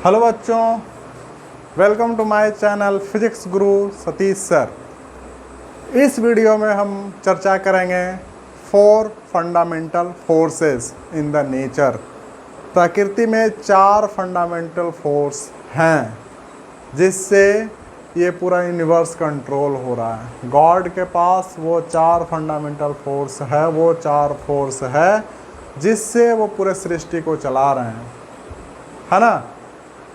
Hello बच्चों, welcome to my channel physics Guru Satish sir. इस video में हम चर्चा करेंगे 4 fundamental forces in the nature. प्रकृति में 4 फंडामेंटल फोर्स हैं जिससे ये पूरा यूनिवर्स कंट्रोल हो रहा है। गॉड के पास वो 4 फंडामेंटल फोर्स है, वो 4 फोर्स है जिससे वो पूरे सृष्टि को चला रहे हैं, है ना।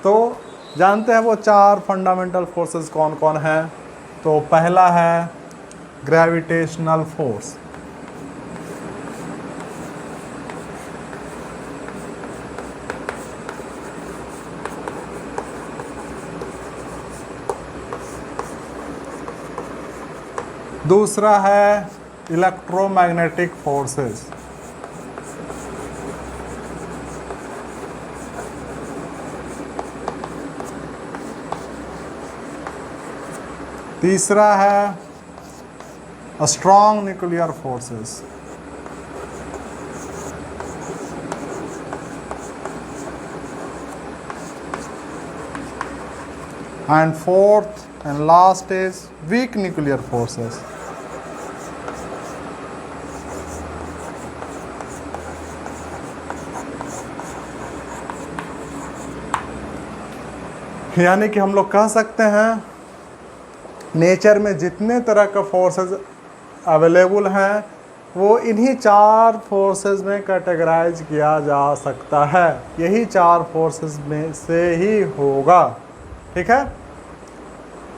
तो जानते हैं वो 4 फंडामेंटल फोर्सेस कौन कौन हैं। तो पहला है ग्रेविटेशनल फोर्स। दूसरा है इलेक्ट्रोमैग्नेटिक फोर्सेस। तीसरा है strong nuclear forces. And fourth and last is weak nuclear forces. यानी कि हम लोग कह सकते हैं नेचर में जितने तरह का फोर्सेस अवेलेबल हैं वो इन्हीं 4 फोर्सेस में कैटेगराइज किया जा सकता है। यही 4 फोर्सेस में से ही होगा, ठीक है।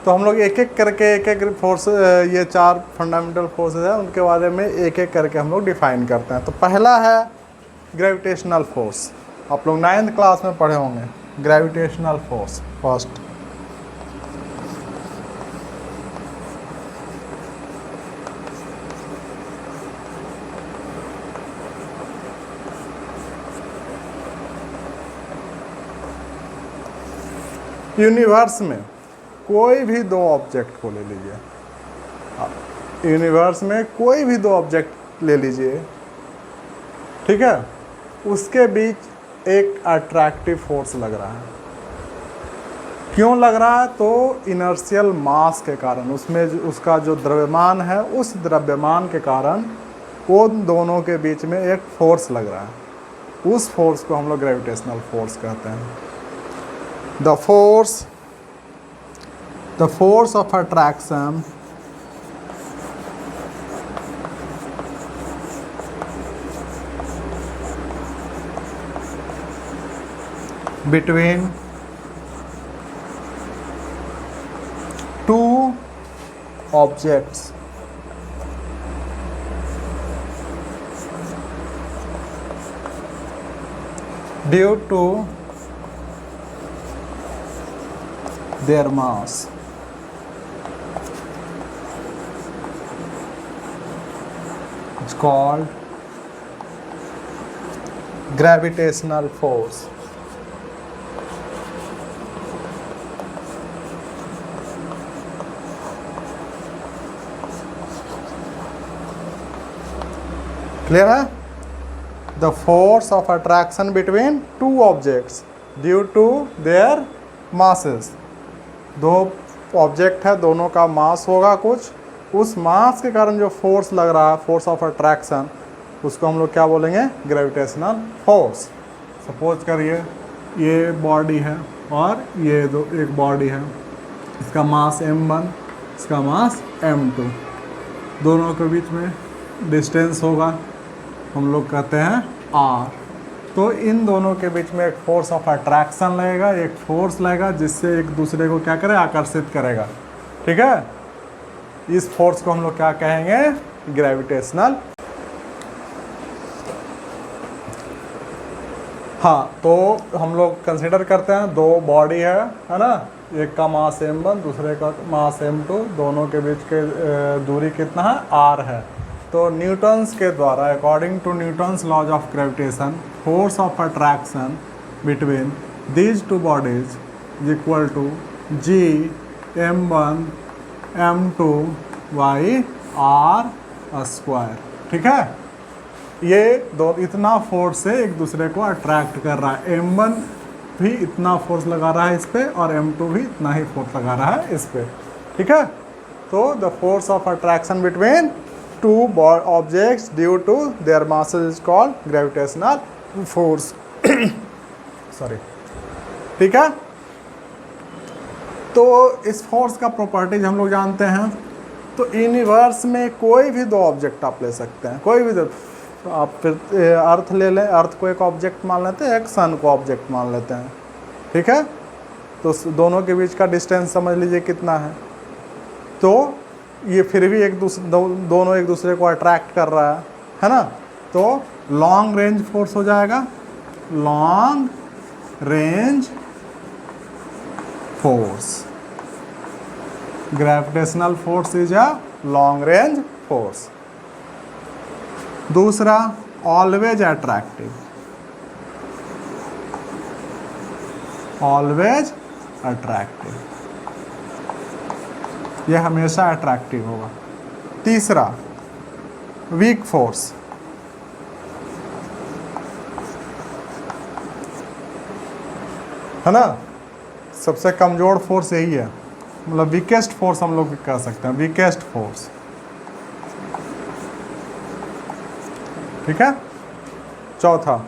तो हम लोग एक एक करके एक फोर्स, ये 4 फंडामेंटल फोर्सेस हैं उनके बारे में एक एक करके हम लोग डिफाइन करते हैं। तो पहला है ग्रेविटेशनल फोर्स। आप लोग 9th क्लास में पढ़े होंगे ग्रेविटेशनल फोर्स फर्स्ट। यूनिवर्स में कोई भी 2 ऑब्जेक्ट को ले लीजिए, यूनिवर्स में कोई भी 2 ऑब्जेक्ट ले लीजिए, ठीक है। उसके बीच एक अट्रैक्टिव फोर्स लग रहा है। क्यों लग रहा है? तो इनर्शियल मास के कारण, उसमें उसका जो द्रव्यमान है उस द्रव्यमान के कारण उन दोनों के बीच में एक फोर्स लग रहा है। उस फोर्स को हम लोग ग्रेविटेशनल फोर्स कहते हैं। The force of attraction between 2 objects due to their mass is called gravitational force. Clear है? The force of attraction between 2 objects due to their masses। 2 object है, दोनों का मास होगा कुछ, उस मास के कारण जो फोर्स लग रहा है, फोर्स ऑफ अट्रैक्शन, उसको हम लोग क्या बोलेंगे? Gravitational force. सपोज करिए ये बॉडी है और ये एक बॉडी है, इसका मास m1, इसका मास m2, दोनों के बीच में डिस्टेंस होगा, हम लोग कहते हैं r। तो इन दोनों के बीच में एक फोर्स ऑफ अट्रैक्शन लगेगा, एक फोर्स लगेगा जिससे एक दूसरे को क्या करे? आकर्षित करेगा, ठीक है। इस फोर्स को हम लोग क्या कहेंगे? ग्रेविटेशनल। हाँ, तो हम लोग कंसीडर करते हैं 2 बॉडी है ना। एक का मास m1, दूसरे का मास m2, दोनों के बीच के दूरी कितना है? r है। तो न्यूटन्स के द्वारा, according to Newton's laws of gravitation, force of attraction between these 2 bodies is equal to g m1 m2 y r square, ठीक है। ये दो इतना फोर्स से एक दूसरे को अट्रैक्ट कर रहा है। m1 भी इतना फोर्स लगा रहा है इस पे और m2 भी इतना ही फोर्स लगा रहा है इस पे, ठीक है। तो the force of attraction between two objects due to their masses is called gravitational force. Sorry, ठीक है। तो इस फोर्स का प्रॉपर्टीज हम लोग जानते हैं। तो यूनिवर्स में कोई भी दो ऑब्जेक्ट आप ले सकते हैं, कोई भी दो, आप फिर अर्थ ले लें, अर्थ को एक ऑब्जेक्ट मान लेते हैं, एक सन को ऑब्जेक्ट मान लेते हैं, ठीक है। तो दोनों के बीच का डिस्टेंस समझ लीजिए कितना है। तो ये फिर भी दोनों एक दूसरे को अट्रैक्ट कर रहा है ना। तो लॉन्ग रेंज फोर्स हो जाएगा, long range force. Gravitational force is a long range force. दूसरा, ऑलवेज अट्रैक्टिव, ऑलवेज अट्रैक्टिव, यह हमेशा अट्रैक्टिव होगा। तीसरा, वीक फोर्स, है ना। सबसे कमजोर फोर्स यही है, मतलब वीकेस्ट फोर्स हम लोग कह सकते हैं, वीकेस्ट फोर्स, ठीक है। चौथा,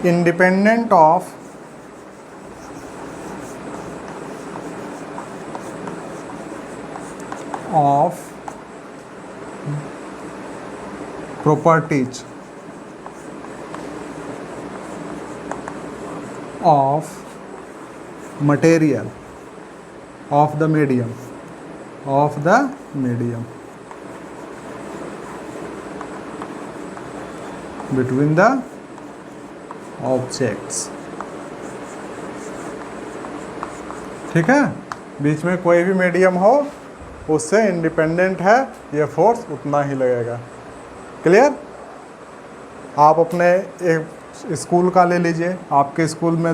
independent of properties of material of the medium between the objects, ठीक है। बीच में कोई भी मीडियम हो उससे इंडिपेंडेंट है, ये फोर्स उतना ही लगेगा। क्लियर। आप अपने एक स्कूल का ले लीजिए, आपके स्कूल में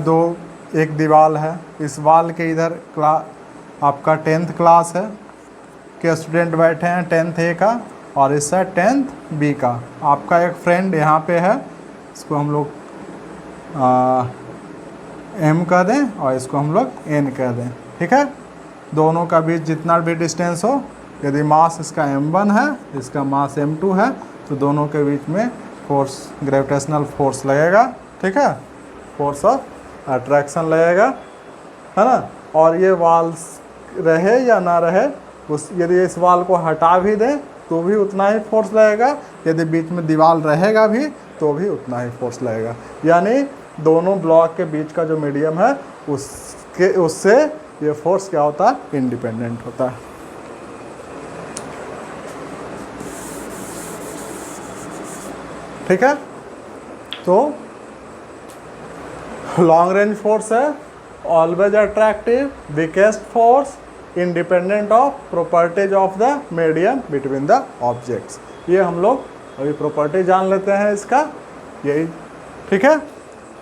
एक दीवार है, इस वाल के इधर आपका 10th क्लास है के स्टूडेंट बैठे हैं, 10th A का, और इससे 10th B का। आपका एक फ्रेंड यहाँ पे है, इसको हम लोग M कह दें और इसको हम लोग N कह दें, ठीक है। दोनों का बीच जितना भी डिस्टेंस हो, यदि मास इसका m1 है, इसका मास m2 है, तो दोनों के बीच में फोर्स, ग्रेविटेशनल फोर्स लगेगा, ठीक है। फोर्स ऑफ अट्रैक्शन लगेगा, है ना। और ये वाल रहे या ना रहे, यदि इस वाल को हटा भी दें तो भी उतना ही फोर्स लगेगा, यदि बीच में दीवार रहेगा भी तो भी उतना ही फोर्स लगेगा। यानी दोनों ब्लॉक के बीच का जो मीडियम है उससे ये फोर्स क्या होता है, इंडिपेंडेंट होता है, ठीक है। तो लॉन्ग रेंज फोर्स है, always attractive, weakest force, independent of properties of the medium between the objects. ये हम लोग अभी प्रॉपर्टी जान लेते हैं इसका, यही, ठीक है।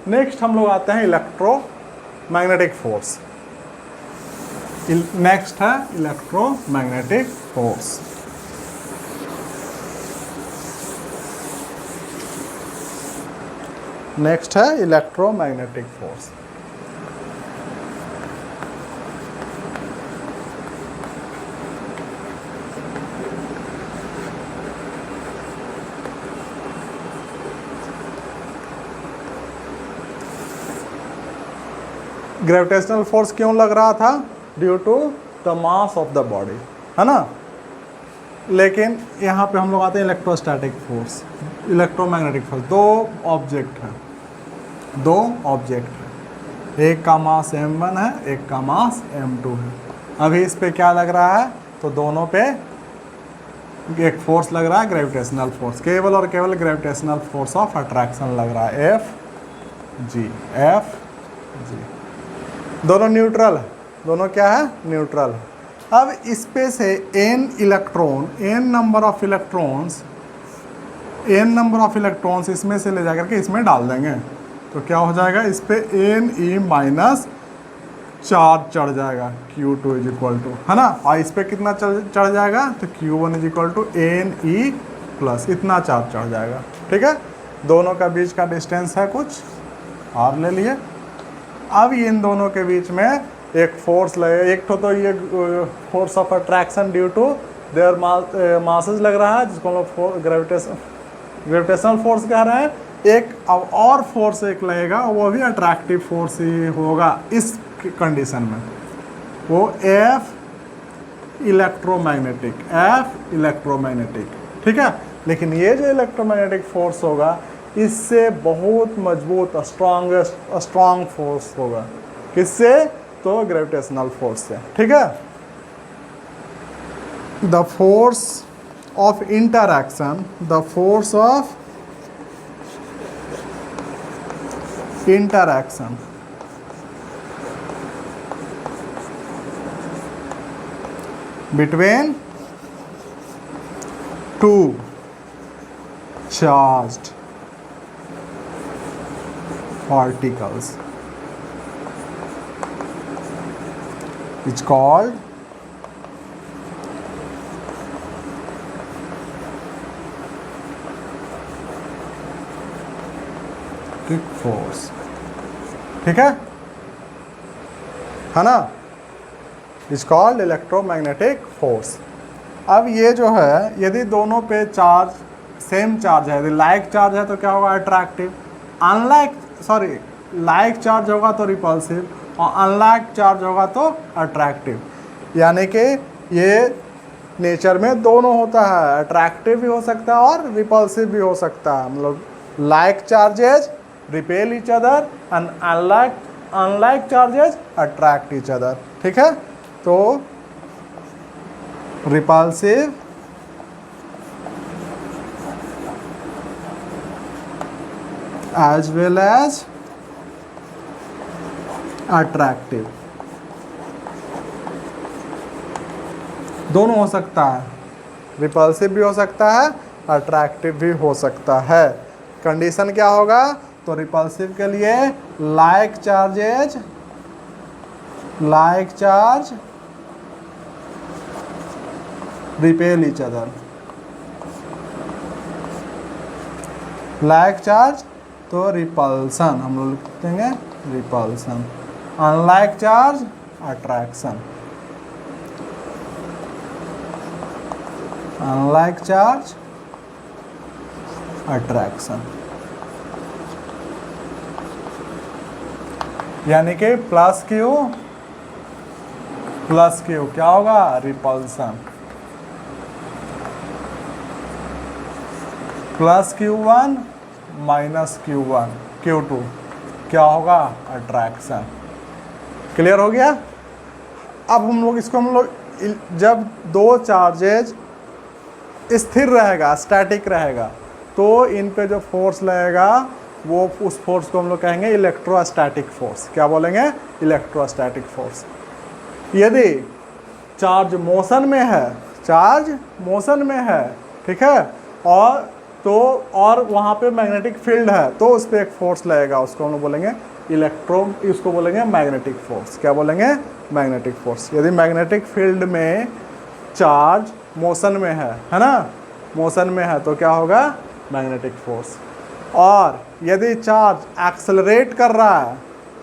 नेक्स्ट हम लोग आते हैं इलेक्ट्रोमैग्नेटिक फोर्स। नेक्स्ट है इलेक्ट्रोमैग्नेटिक फोर्स। नेक्स्ट है इलेक्ट्रोमैग्नेटिक फोर्स। ग्रेविटेशनल फोर्स क्यों लग रहा था, due to the mass of the body, है ना। लेकिन यहाँ पे हम लोग आते हैं इलेक्ट्रोस्टैटिक फोर्स, इलेक्ट्रोमैग्नेटिक फोर्स। दो ऑब्जेक्ट है, एक का मास m1 है, एक का मास m2 है। अभी इस पे क्या लग रहा है, तो दोनों पे एक फोर्स लग रहा है, ग्रेविटेशनल फोर्स, केवल और केवल ग्रेविटेशनल फोर्स ऑफ अट्रैक्शन लग रहा है, F G। दोनों न्यूट्रल है, दोनों क्या है, न्यूट्रल है। अब इस पे से n नंबर ऑफ इलेक्ट्रॉन्स इसमें से ले जाकर के इसमें डाल देंगे, तो क्या हो जाएगा, इस पे Ne माइनस चार्ज चढ़ जाएगा, Q2 इज इक्वल टू, है ना। और इस पे कितना चढ़ जाएगा, तो Q1 is equal to Ne plus, इतना चार्ज चढ़ जाएगा, ठीक है। दोनों का बीच का डिस्टेंस है कुछ r ले लिए। अब इन दोनों के बीच में एक फोर्स लगे, एक तो ये force of attraction due to their masses लग रहा है, जिसको हम लोग ग्रेविटेशनल फोर्स कह रहे हैं। एक अब और फोर्स एक लगेगा, वो भी अट्रैक्टिव फोर्स ही होगा इस कंडीशन में, वो F इलेक्ट्रोमैग्नेटिक, ठीक है। लेकिन ये जो इलेक्ट्रोमैग्नेटिक फोर्स होगा इससे बहुत मजबूत स्ट्रॉन्ग फोर्स होगा। किससे? तो ग्रेविटेशनल फोर्स से, ठीक है। The force of interaction, the force of interaction between two charged particles is called kick force, ठीक है ना। Is called electromagnetic force. अब ये जो है, यदि दोनों पे चार्ज सेम चार्ज है, यदि लाइक चार्ज है तो क्या होगा? अट्रैक्टिव। लाइक चार्ज होगा तो रिपल्सिव, और अनलाइक चार्ज होगा तो अट्रैक्टिव। यानी कि ये नेचर में दोनों होता है, अट्रैक्टिव भी हो सकता है और रिपल्सिव भी हो सकता है। मतलब like charges repel each other and unlike charges attract each other, ठीक है। तो repulsive as well as attractive, दोनों हो सकता है। रिपल्सिव भी हो सकता है, अट्रैक्टिव भी हो सकता है। कंडीशन क्या होगा? तो रिपल्सिव के लिए like charge repel each other, like charge तो रिपल्सन, हम लोग लिख देंगे repulsion. Unlike charge attraction, unlike charge attraction. यानी कि प्लस क्यू क्या होगा? Repulsion. Plus Q1 minus Q2 क्या होगा? अट्रैक्शन। क्लियर हो गया? अब हम लोग जब दो चार्जेज स्थिर रहेगा, स्टैटिक रहेगा, तो इन पे जो फोर्स लगेगा वो उस फोर्स को हम लोग कहेंगे इलेक्ट्रोस्टैटिक फोर्स। क्या बोलेंगे? Electrostatic force. यदि चार्ज मोशन में है, ठीक है, और वहाँ पे मैग्नेटिक फील्ड है, तो उस पर एक फोर्स लगेगा, उसको हम लोग बोलेंगे इसको बोलेंगे मैग्नेटिक फोर्स। क्या बोलेंगे? Magnetic force. यदि मैग्नेटिक फील्ड में चार्ज मोशन में है ना, मोशन में है, तो क्या होगा? Magnetic force. और यदि चार्ज एक्सेलरेट कर रहा है,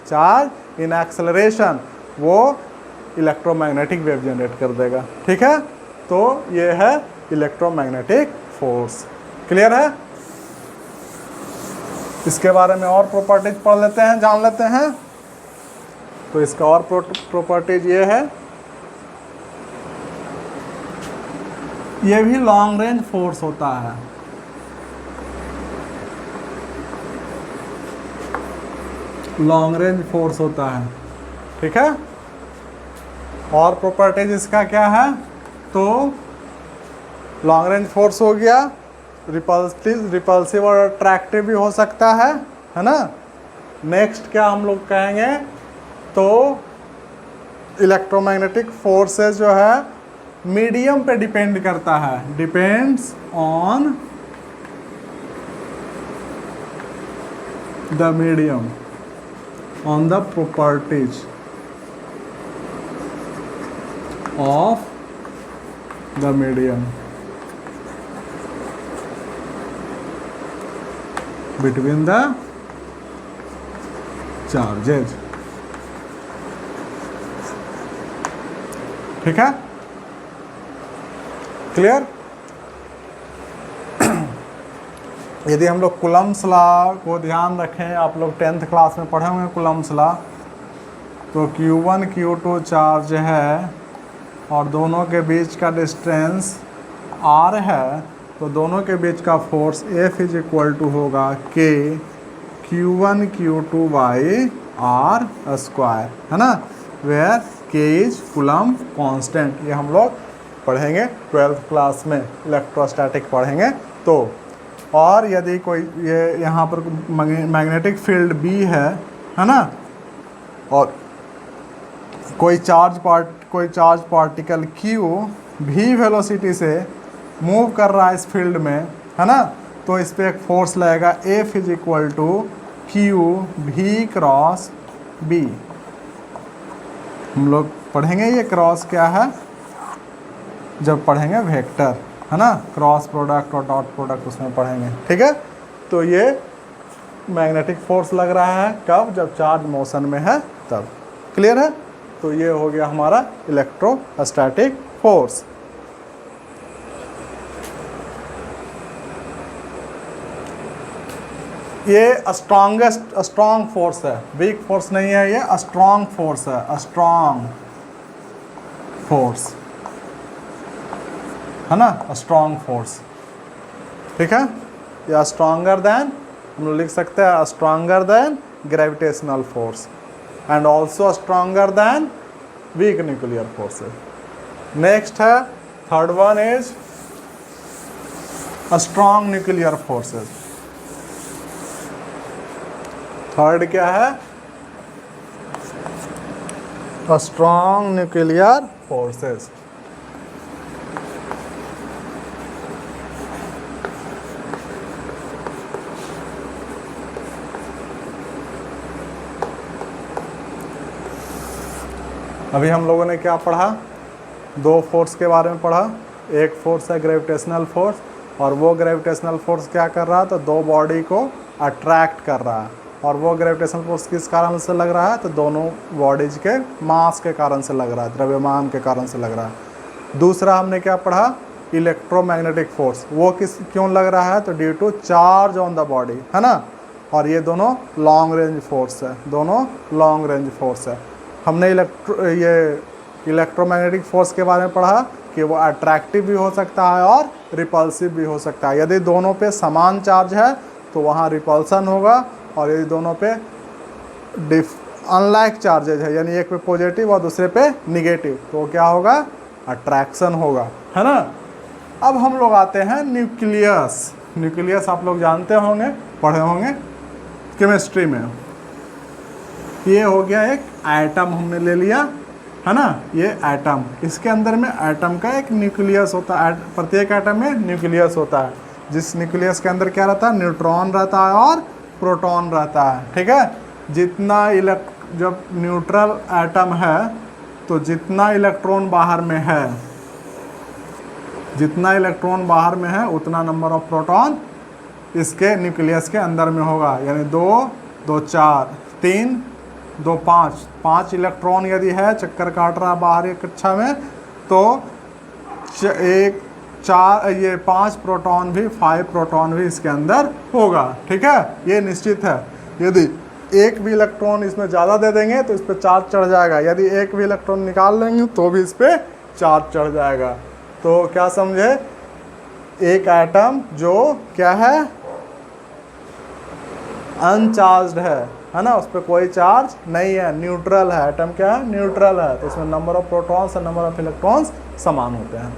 चार्ज इन एक्सेलरेशन, वो इलेक्ट्रोमैग्नेटिक वेव जनरेट कर देगा, ठीक है। तो ये है इलेक्ट्रोमैग्नेटिक फोर्स। क्लियर है? इसके बारे में और प्रॉपर्टीज पढ़ लेते हैं, जान लेते हैं। तो इसका और प्रॉपर्टीज ये है, ये भी लॉन्ग रेंज फोर्स होता है। लॉन्ग रेंज फोर्स होता है, ठीक है। और प्रॉपर्टीज इसका क्या है? तो लॉन्ग रेंज फोर्स हो गया, रिपल्सिव और अट्रैक्टिव भी हो सकता है ना। नेक्स्ट क्या हम लोग कहेंगे? तो इलेक्ट्रोमैग्नेटिक फोर्सेस जो है मीडियम पे डिपेंड करता है, depends on the medium, on the properties of the medium। Between the charges. ठीक है, क्लियर। यदि हम लोग कूलम्ब्स लॉ को ध्यान रखें, आप लोग 10th क्लास में पढ़े होंगे कूलम्ब्स लॉ, तो Q1 Q2 चार्ज है और दोनों के बीच का डिस्टेंस R है, तो दोनों के बीच का force F is equal to होगा K Q1 Q2 by R square, है ना, where K is Coulomb constant. ये हम लोग पढ़ेंगे 12th क्लास में, इलेक्ट्रोस्टैटिक पढ़ेंगे तो। और यदि कोई ये यहाँ पर मैग्नेटिक फील्ड B है ना, और कोई चार्ज पार्टिकल Q भी वेलोसिटी से मूव कर रहा है इस फील्ड में, है ना, तो इस पर एक फोर्स लगेगा F is equal to Q V cross B। हम लोग पढ़ेंगे ये क्रॉस क्या है जब पढ़ेंगे वेक्टर, है ना, क्रॉस प्रोडक्ट और डॉट प्रोडक्ट उसमें पढ़ेंगे। ठीक है, तो ये मैग्नेटिक फोर्स लग रहा है कब, जब चार्ज मोशन में है तब। क्लियर है, तो ये हो गया हमारा इलेक्ट्रोस्टैटिक फोर्स। ये स्ट्रॉन्ग फोर्स है, वीक फोर्स नहीं है, ये स्ट्रॉन्ग फोर्स है, स्ट्रॉन्ग फोर्स, है ना, स्ट्रॉन्ग फोर्स। ठीक है, या स्ट्रॉन्गर देन, हम लोग लिख सकते हैं stronger than gravitational force and also stronger than weak nuclear forces. Next है third one is strong nuclear forces. Third क्या है, स्ट्रॉन्ग न्यूक्लियर फोर्सेस। अभी हम लोगों ने क्या पढ़ा, दो फोर्स के बारे में पढ़ा। एक फोर्स है ग्रेविटेशनल फोर्स, और वो ग्रेविटेशनल फोर्स क्या कर रहा है, तो दो बॉडी को अट्रैक्ट कर रहा है, और वो ग्रेविटेशनल फोर्स किस कारण से लग रहा है, तो दोनों बॉडीज के मास के कारण से लग रहा है, द्रव्यमान के कारण से लग रहा है। दूसरा हमने क्या पढ़ा, इलेक्ट्रोमैग्नेटिक फोर्स, वो क्यों लग रहा है, तो due to charge on the body, है ना, और ये दोनों लॉन्ग रेंज फोर्स है, दोनों लॉन्ग रेंज फोर्स है। हमने इलेक्ट्रोमैग्नेटिक फोर्स के बारे में पढ़ा कि वो अट्रैक्टिव भी हो सकता है और रिपल्सिव भी हो सकता है। यदि दोनों पे समान चार्ज है तो वहाँ रिपल्सन होगा, और यदि दोनों पे अनलाइक चार्जेज है, यानी एक पे पॉजिटिव और दूसरे पे निगेटिव, तो क्या होगा, अट्रैक्शन होगा, है ना। अब हम लोग आते हैं न्यूक्लियस। न्यूक्लियस आप लोग जानते होंगे, पढ़े होंगे केमिस्ट्री में। ये हो गया एक एटम हमने ले लिया, है ना, ये एटम, इसके अंदर में एटम का एक न्यूक्लियस होता है, प्रत्येक एटम में न्यूक्लियस होता है, जिस न्यूक्लियस के अंदर क्या रहता है, न्यूट्रॉन रहता है और प्रोटॉन रहता है। ठीक है, जितना जब न्यूट्रल एटम है तो जितना इलेक्ट्रॉन बाहर में है, जितना इलेक्ट्रॉन बाहर में है उतना नंबर ऑफ प्रोटॉन इसके न्यूक्लियस के अंदर में होगा, यानी 2 2 4 3 2 5 5 इलेक्ट्रॉन यदि है, चक्कर काट रहा है बाहर एक कक्षा में, तो 5 प्रोटॉन भी, 5 प्रोटॉन भी इसके अंदर होगा। ठीक है, ये निश्चित है। यदि एक भी इलेक्ट्रॉन इसमें ज़्यादा दे देंगे तो इस पर चार्ज चढ़ जाएगा, यदि एक भी इलेक्ट्रॉन निकाल लेंगे तो भी इस पर चार्ज चढ़ जाएगा। तो क्या समझे, एक एटम जो क्या है, अनचार्ज्ड है ना, उस पर कोई चार्ज नहीं है, न्यूट्रल है, एटम क्या है, न्यूट्रल है, तो इसमें नंबर ऑफ प्रोटॉन्स और नंबर ऑफ इलेक्ट्रॉन्स समान होते हैं।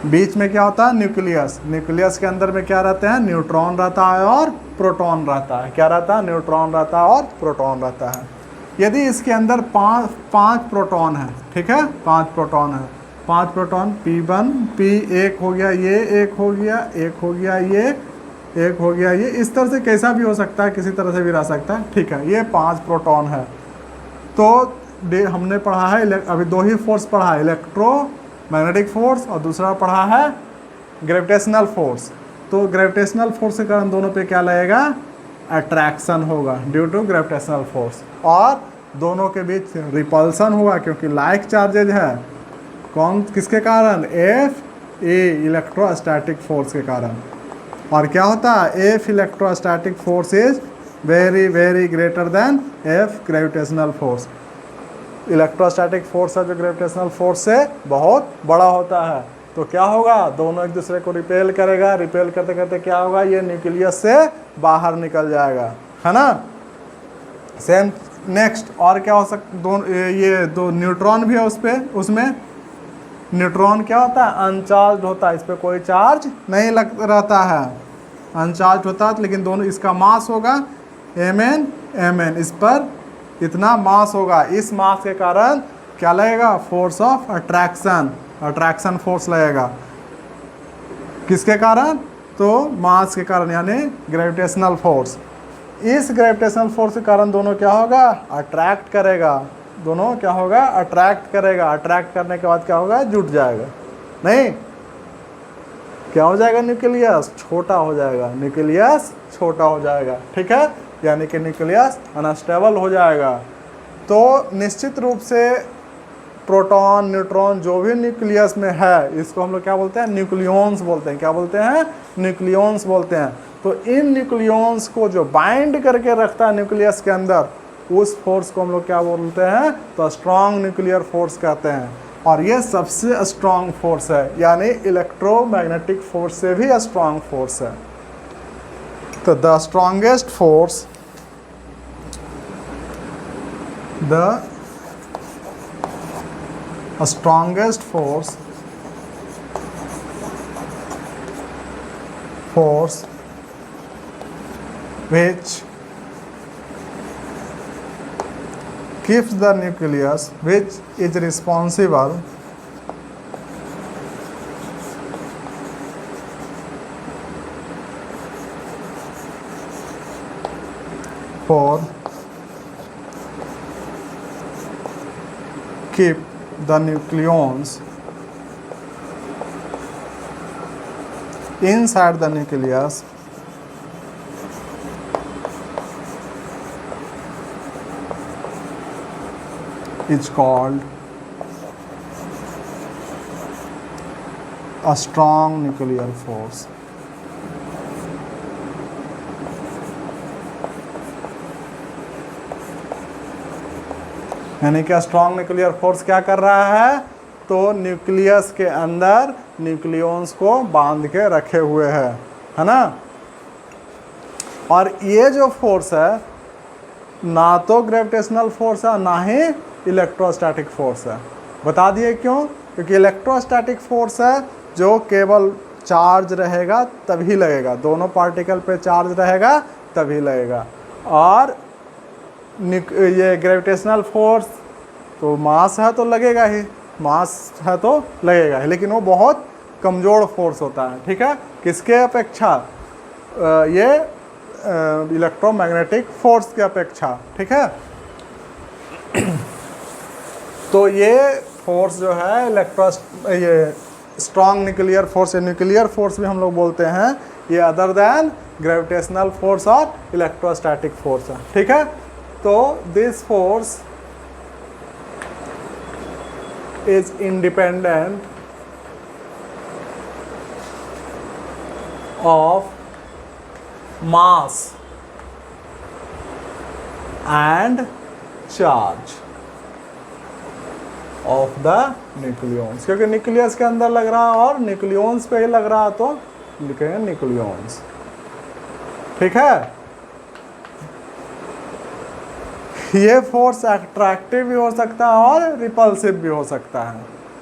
बीच में क्या होता है, न्यूक्लियस। न्यूक्लियस के अंदर में क्या रहते हैं, न्यूट्रॉन रहता है और प्रोटॉन रहता है। क्या रहता है, न्यूट्रॉन रहता है और प्रोटॉन रहता है। यदि इसके अंदर पाँच प्रोटॉन है, ठीक है, 5 प्रोटॉन है, 5 प्रोटॉन P1 P एक हो गया, ये एक हो गया, एक हो गया, ये एक हो गया, ये इस तरह से कैसा भी हो सकता है, किसी तरह से भी रह सकता है। ठीक है, ये 5 प्रोटॉन है। तो हमने पढ़ा है, अभी 2 ही फोर्स पढ़ा है, इलेक्ट्रोमैग्नेटिक फोर्स और दूसरा पढ़ा है ग्रेविटेशनल फोर्स। तो ग्रेविटेशनल फोर्स के कारण दोनों पे क्या लगेगा, अट्रैक्शन होगा ड्यू टू ग्रेविटेशनल फोर्स, और दोनों के बीच रिपल्सन हुआ क्योंकि लाइक चार्जेज है। कौन किसके कारण, एफ ए इलेक्ट्रोस्टैटिक फोर्स के कारण। और क्या होता है, F electrostatic force is very very greater than F gravitational force. Electrostatic force है जो ग्रेविटेशनल फोर्स से बहुत बड़ा होता है। तो क्या होगा, दोनों एक दूसरे को रिपेल करेगा, रिपेल करते करते क्या होगा, ये न्यूक्लियस से बाहर निकल जाएगा, है ना। सेम नेक्स्ट और क्या हो सकता, ये दो न्यूट्रॉन भी है उस पे, उसमें न्यूट्रॉन क्या होता है, अनचार्ज होता है, इस पर कोई चार्ज नहीं लग रहता है, अनचार्ज होता है, लेकिन दोनों इसका मास होगा mn, इस पर इतना मास होगा। इस मास के कारण क्या लगेगा, force of attraction, attraction force लगेगा। किसके कारण, तो मास के कारण, यानी ग्रेविटेशनल फोर्स। इस ग्रेविटेशनल फोर्स के कारण दोनों क्या होगा, अट्रैक्ट करेगा, दोनों क्या होगा, अट्रैक्ट करेगा। अट्रैक्ट करने के बाद क्या होगा, जुट जाएगा, नहीं क्या हो जाएगा, न्यूक्लियस छोटा हो जाएगा, न्यूक्लियस छोटा हो जाएगा, ठीक है, यानी कि न्यूक्लियस अनस्टेबल हो जाएगा। तो निश्चित रूप से प्रोटॉन न्यूट्रॉन जो भी न्यूक्लियस में है, इसको हम लोग क्या बोलते हैं, न्यूक्लियॉन्स बोलते हैं। क्या बोलते हैं, न्यूक्लियॉन्स बोलते हैं। तो इन न्यूक्लियॉन्स को जो बाइंड करके रखता है न्यूक्लियस के अंदर, उस फोर्स को हम लोग क्या बोलते हैं, तो स्ट्रॉन्ग न्यूक्लियर फोर्स कहते हैं। और ये सबसे स्ट्रॉन्ग फोर्स है, यानी इलेक्ट्रोमैग्नेटिक फोर्स से भी स्ट्रॉन्ग फोर्स है। तो the strongest force, the strongest force which keeps the nucleus, which is responsible for keep the nucleons inside the nucleus is called a strong nuclear force. यानी क्या, strong nuclear force क्या कर रहा है, तो nucleus के अंदर न्यूक्लियॉन्स को बांध के रखे हुए है ना। और ये जो फोर्स है, ना तो ग्रेविटेशनल फोर्स है, ना ही इलेक्ट्रोस्टैटिक फोर्स है। बता दिए क्यों, क्योंकि इलेक्ट्रोस्टैटिक फोर्स है जो केवल चार्ज रहेगा तभी लगेगा, दोनों पार्टिकल पे चार्ज रहेगा तभी लगेगा। और ये ग्रेविटेशनल फोर्स तो मास है तो लगेगा ही, मास है तो लगेगा ही, लेकिन वो बहुत कमज़ोर फोर्स होता है, ठीक है, किसके अपेक्षा, ये इलेक्ट्रोमैग्नेटिक फोर्स की अपेक्षा, ठीक है। तो ये फोर्स जो है ये strong nuclear force, nuclear force भी हम लोग बोलते हैं, ये अदर देन ग्रेविटेशनल फोर्स और इलेक्ट्रोस्टैटिक फोर्स है, ठीक है। तो this force is independent of mass and charge of the nucleons, क्योंकि न्यूक्लियस के अंदर लग रहा है और न्यूक्लियॉन्स पे ही लग रहा है, तो लिखेंगे न्यूक्लियॉन्स, ठीक है। ये फोर्स अट्रैक्टिव भी हो सकता है और रिपल्सिव भी हो सकता है,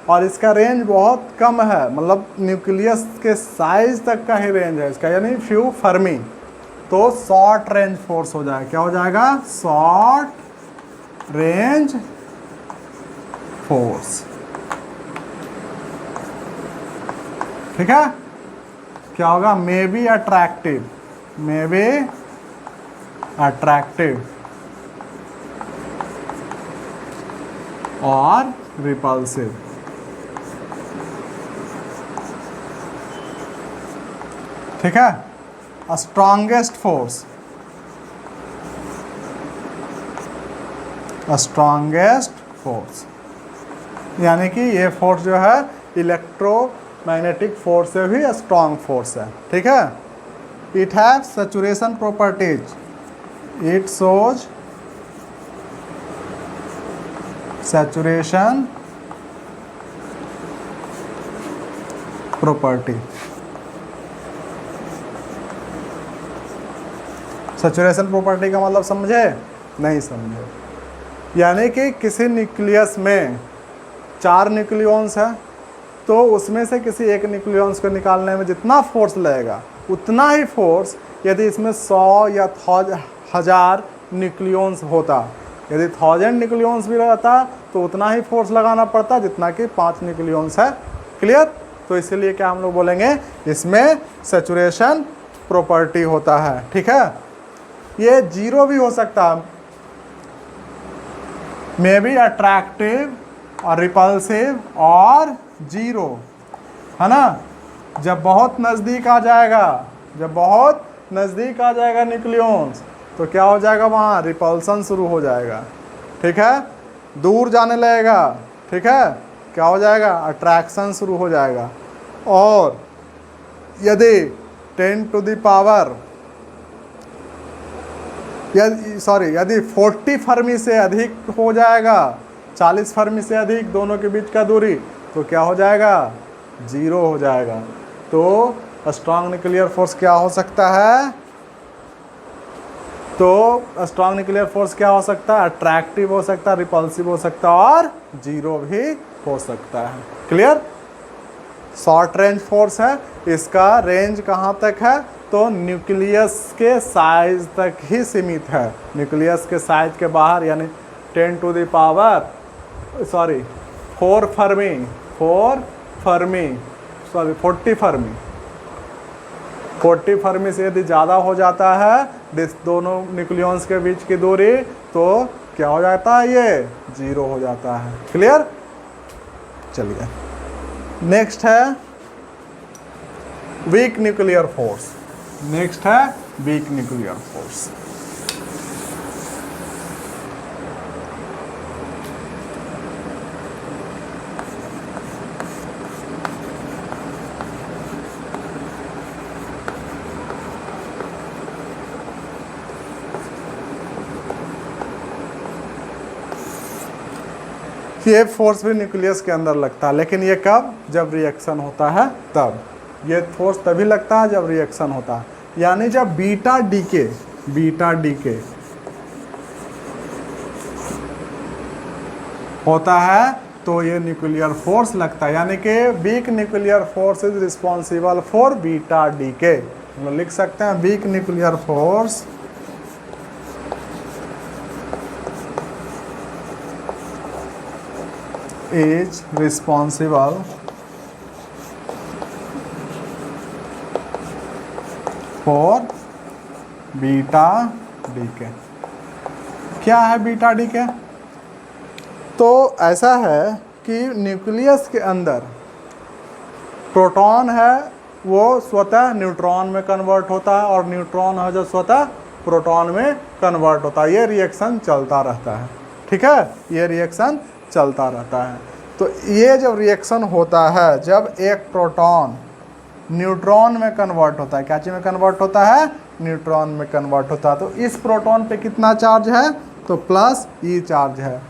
और इसका रेंज बहुत कम है, मतलब न्यूक्लियस के साइज तक का ही रेंज है इसका, यानी फ्यू फर्मी। तो शॉर्ट रेंज फोर्स हो जाएगा, क्या हो जाएगा, शॉर्ट रेंज फोर्स, ठीक है। क्या होगा, may be attractive, may be attractive और रिपल्सिव, ठीक है, स्ट्रॉन्गेस्ट फोर्स, स्ट्रॉन्गेस्ट फोर्स, यानी कि ये फोर्स जो है इलेक्ट्रोमैग्नेटिक फोर्स से भी स्ट्रॉन्ग फोर्स है। ठीक है, it have saturation properties, it shows saturation property. Saturation property का मतलब समझे? नहीं समझे। यानी कि किसी न्यूक्लियस में 4 न्यूक्लियॉन्स है, तो उसमें से किसी एक न्यूक्लियॉन्स को निकालने में जितना फोर्स लगेगा उतना ही फोर्स यदि इसमें 100 या 1000 न्यूक्लियॉन्स होता। यदि 1000 न्यूक्लियॉन्स भी रहता तो उतना ही फोर्स लगाना पड़ता जितना कि 5 न्यूक्लियॉन्स है। क्लियर? तो इसीलिए क्या हम लोग बोलेंगे, इसमें सैचुरेशन प्रॉपर्टी होता है। ठीक है, ये 0 भी हो सकता है, मे बी अट्रैक्टिव और रिपल्सिव और 0, है ना। जब बहुत नज़दीक आ जाएगा, जब बहुत नज़दीक आ जाएगा न्यूक्लियॉन्स, तो क्या हो जाएगा, वहाँ रिपल्सन शुरू हो जाएगा। ठीक है, दूर जाने लगेगा। ठीक है, क्या हो जाएगा, अट्रैक्शन शुरू हो जाएगा। और यदि 10 टू द पावर यदि 40 फर्मी से अधिक हो जाएगा, 40 फर्मी से अधिक दोनों के बीच का दूरी, तो क्या हो जाएगा, 0 हो जाएगा। तो स्ट्रॉन्ग न्यूक्लियर फोर्स क्या हो सकता है, तो स्ट्रॉन्ग न्यूक्लियर फोर्स क्या हो सकता है, अट्रैक्टिव हो सकता है, रिपल्सिव हो सकता है और 0 भी हो सकता है। क्लियर? शॉर्ट रेंज फोर्स है, इसका रेंज कहाँ तक है, तो न्यूक्लियस के साइज तक ही सीमित है। न्यूक्लियस के साइज के बाहर, यानी 10 टू द पावर 4 40 फर्मी से यदि ज़्यादा हो जाता है दोनों न्यूक्लियॉन्स के बीच की दूरी, तो क्या हो जाता है, ये 0 हो जाता है। क्लियर? चलिए, नेक्स्ट है वीक न्यूक्लियर फोर्स। नेक्स्ट है वीक न्यूक्लियर फोर्स। ये फोर्स भी न्यूक्लियस के अंदर लगता है, लेकिन ये कब, जब रिएक्शन होता है तब। ये फोर्स तभी लगता है जब रिएक्शन होता है, यानी जब बीटा डीके होता है तो ये न्यूक्लियर फोर्स लगता है। यानी कि weak nuclear force is responsible for beta decay. हम लिख सकते हैं weak nuclear force is responsible for beta decay. क्या है बीटा डीके? तो ऐसा है कि न्यूक्लियस के अंदर प्रोटॉन है, वो स्वतः न्यूट्रॉन में कन्वर्ट होता है, और न्यूट्रॉन है जो स्वतः प्रोटॉन में कन्वर्ट होता है। ये रिएक्शन चलता रहता है। ठीक है, ये रिएक्शन चलता रहता है। तो ये जब रिएक्शन होता है, जब एक प्रोटॉन न्यूट्रॉन में कन्वर्ट होता है, क्या चीज़ में कन्वर्ट होता है, न्यूट्रॉन में कन्वर्ट होता है, तो इस प्रोटॉन पे कितना चार्ज है, तो प्लस ई चार्ज है।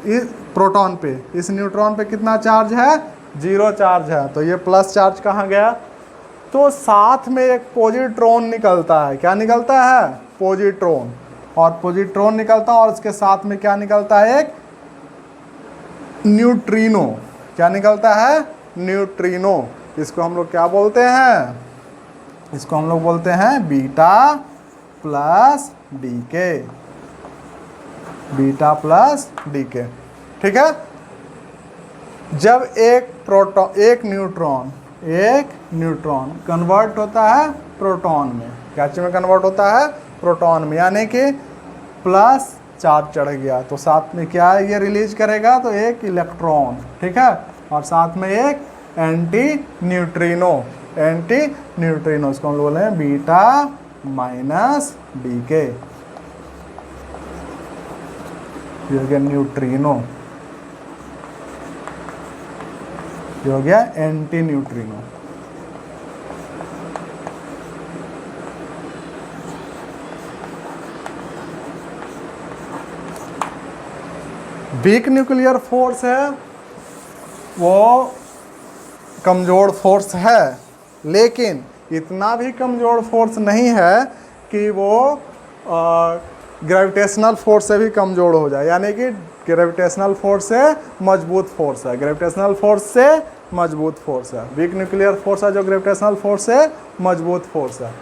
इस प्रोटॉन पे, इस न्यूट्रॉन पे कितना चार्ज है, 0 चार्ज है। तो ये प्लस चार्ज कहाँ गया, तो साथ में एक पॉजिट्रॉन निकलता है। क्या निकलता है, पॉजिट्रॉन। और पॉजिट्रॉन निकलता है और उसके साथ में क्या निकलता है, एक न्यूट्रिनो। क्या निकलता है, न्यूट्रिनो। इसको हम लोग क्या बोलते हैं, इसको हम लोग बोलते हैं beta plus decay, beta plus decay. ठीक है, जब एक न्यूट्रॉन कन्वर्ट होता है प्रोटॉन में, क्या चीज में कन्वर्ट होता है, प्रोटॉन में, यानी कि प्लस चार्ज चढ़ गया, तो साथ में क्या है, ये रिलीज करेगा, तो एक इलेक्ट्रॉन। ठीक है, और साथ में एक एंटी न्यूट्रिनो। एंटी न्यूट्रिनो, इसको हम बोले हैं बीटा माइनस डीके, ये हो गया न्यूट्रिनो, ये हो गया anti neutrino. Weak nuclear force है वो कमज़ोर फोर्स है, लेकिन इतना भी कमज़ोर फोर्स नहीं है कि वो ग्रेविटेशनल फोर्स से भी कमज़ोर हो जाए, यानी कि ग्रेविटेशनल फोर्स से मजबूत फोर्स है, ग्रेविटेशनल फोर्स से मजबूत फोर्स है। वीक न्यूक्लियर फोर्स है जो ग्रेविटेशनल फोर्स से मजबूत फोर्स है।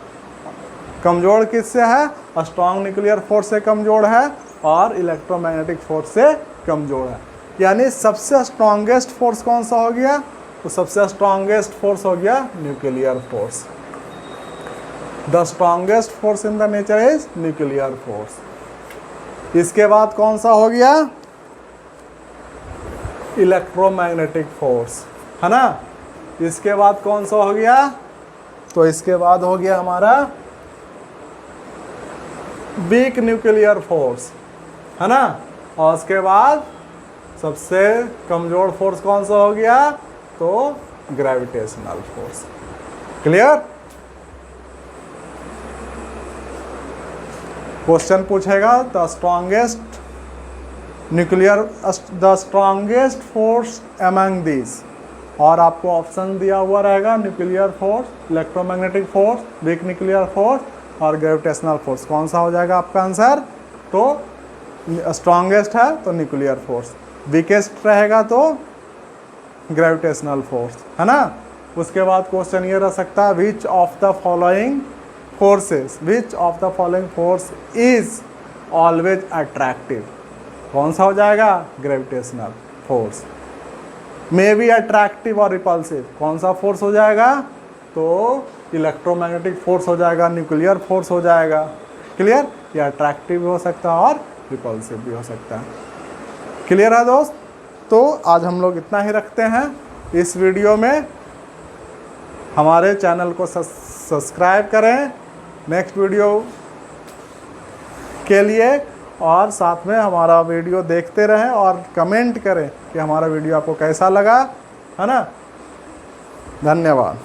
कमज़ोर किससे है? स्ट्रॉन्ग न्यूक्लियर फोर्स से कमज़ोर है और इलेक्ट्रोमैग्नेटिक फोर्स से कमज़ोर है। यानी सबसे स्ट्रॉन्गेस्ट फोर्स कौन सा हो गया? तो सबसे स्ट्रॉन्गेस्ट फोर्स हो गया nuclear force. The strongest force in the nature is nuclear force. इसके बाद कौन सा हो गया? इलेक्ट्रोमैग्नेटिक फोर्स, है ना। इसके बाद कौन सा हो गया? तो इसके बाद हो गया हमारा वीक न्यूक्लियर फोर्स, है ना। और उसके बाद सबसे कमज़ोर फोर्स कौन सा हो गया? तो ग्रेविटेशनल फोर्स। क्लियर? क्वेश्चन पूछेगा the strongest nuclear the strongest force among this, और आपको ऑप्शन दिया हुआ रहेगा nuclear force, electromagnetic force, weak nuclear force और ग्रेविटेशनल फोर्स। कौन सा हो जाएगा आपका आंसर? तो स्ट्रॉन्गेस्ट है तो न्यूक्लियर फोर्स, वीकेस्ट रहेगा तो ग्रेविटेशनल फोर्स, है ना। उसके बाद क्वेश्चन ये रह सकता है which of the following forces, which of the following force is always attractive. कौन सा हो जाएगा? Gravitational force. May be attractive और रिपल्सिव, कौन सा फोर्स हो जाएगा? तो इलेक्ट्रोमैग्नेटिक फोर्स हो जाएगा, न्यूक्लियर फोर्स हो जाएगा। क्लियर? ये अट्रैक्टिव भी हो सकता है और रिपल्सिव भी हो सकता है। क्लियर है दोस्त? तो आज हम लोग इतना ही रखते हैं इस वीडियो में। हमारे चैनल को सब्सक्राइब करें नेक्स्ट वीडियो के लिए, और साथ में हमारा वीडियो देखते रहें और कमेंट करें कि हमारा वीडियो आपको कैसा लगा, है ना। धन्यवाद।